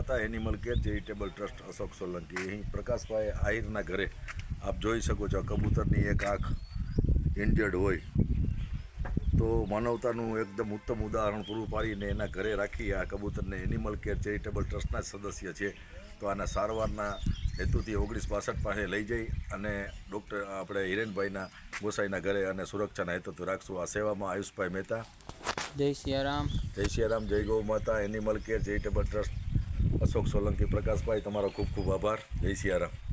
માતા animal care charitable trust Ashok Solanki. અહીં પ્રકાશભાઈ આહિરના ઘરે આપ જોઈ શકો છો કબૂતરની એક આંખ ઇન્જર્ડ હોય તો માનવતાનું એકદમ ઉત્તમ ઉદાહરણ પૂરું પાડીને એના ઘરે રાખી આ કબૂતરને એનિમલ કેર ચેરિટેબલ ટ્રસ્ટના જ સદસ્ય છે। તો આના સારવારના હેતુથી 1962 પાસે લઈ જઈ અને ડૉક્ટર આપણે હિરેનભાઈના ગોસાઈના ઘરે અને સુરક્ષાના હેતુથી રાખશું। આ સેવામાં આયુષભાઈ મહેતા। જય સિયારામ। જય સિયારામ, જય ગૌ માતા, animal care charitable trust Ashok Solanki. Prakashbhai તમારો ખૂબ ખૂબ આભાર। જય સિયારામ।